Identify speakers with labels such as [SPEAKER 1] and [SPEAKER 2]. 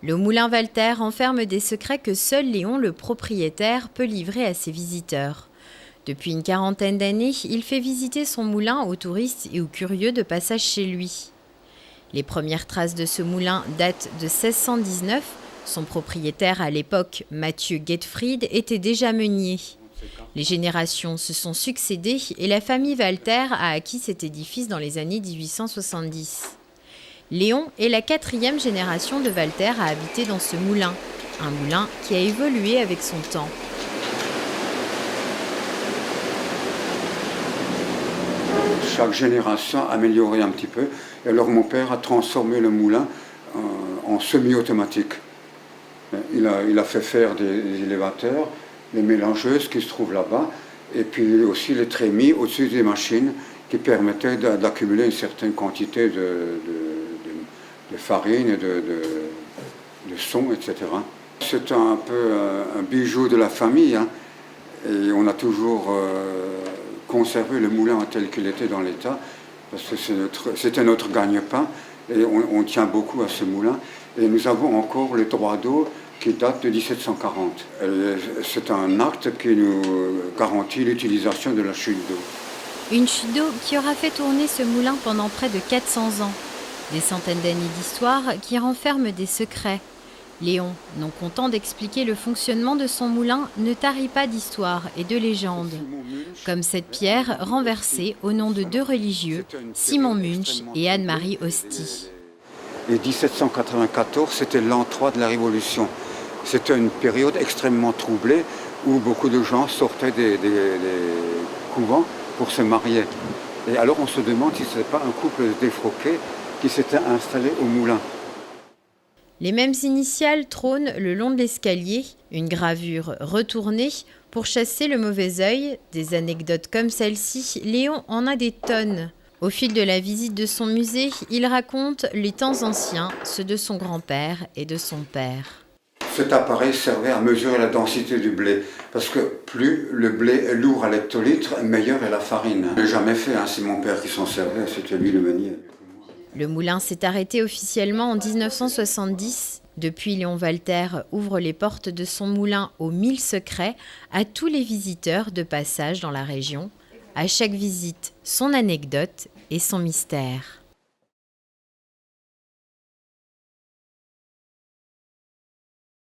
[SPEAKER 1] Le moulin Walter renferme des secrets que seul Léon, le propriétaire, peut livrer à ses visiteurs. Depuis une quarantaine d'années, il fait visiter son moulin aux touristes et aux curieux de passage chez lui. Les premières traces de ce moulin datent de 1619. Son propriétaire à l'époque, Mathieu Guetfried, était déjà meunier. Les générations se sont succédées et la famille Walter a acquis cet édifice dans les années 1870. Léon est la 4e génération de Walter à habiter dans ce moulin, un moulin qui a évolué avec son temps.
[SPEAKER 2] Chaque génération a amélioré un petit peu. Et alors mon père a transformé le moulin en semi-automatique. Il a fait faire des élévateurs, les mélangeuses qui se trouvent là-bas, et puis aussi les trémies au-dessus des machines qui permettaient d'accumuler une certaine quantité de farine et de son, etc. C'est un peu un bijou de la famille, hein, et on a toujours conservé le moulin tel qu'il était dans l'état, parce que c'était notre gagne-pain, et on tient beaucoup à ce moulin. Et nous avons encore le droit d'eau qui date de 1740. C'est un acte qui nous garantit l'utilisation de la chute d'eau.
[SPEAKER 1] Une chute d'eau qui aura fait tourner ce moulin pendant près de 400 ans. Des centaines d'années d'histoire qui renferment des secrets. Léon, non content d'expliquer le fonctionnement de son moulin, ne tarit pas d'histoires et de légendes. Comme cette pierre renversée au nom de 2 religieux, Simon Munch et Anne-Marie Hosty.
[SPEAKER 2] Et 1794, c'était l'an 3 de la Révolution. C'était une période extrêmement troublée où beaucoup de gens sortaient des couvents pour se marier. Et alors on se demande si ce n'était pas un couple défroqué qui s'était installé au moulin.
[SPEAKER 1] Les mêmes initiales trônent le long de l'escalier, une gravure retournée pour chasser le mauvais œil. Des anecdotes comme celle-ci, Léon en a des tonnes. Au fil de la visite de son musée, il raconte les temps anciens, ceux de son grand-père et de son père.
[SPEAKER 2] Cet appareil servait à mesurer la densité du blé, parce que plus le blé est lourd à l'hectolitre, meilleure est la farine. Je n'ai jamais fait, hein, c'est mon père qui s'en servait, c'était lui le meunier.
[SPEAKER 1] Le moulin s'est arrêté officiellement en 1970. Depuis, Léon Walter ouvre les portes de son moulin aux 1000 secrets à tous les visiteurs de passage dans la région. À chaque visite, son anecdote et son mystère.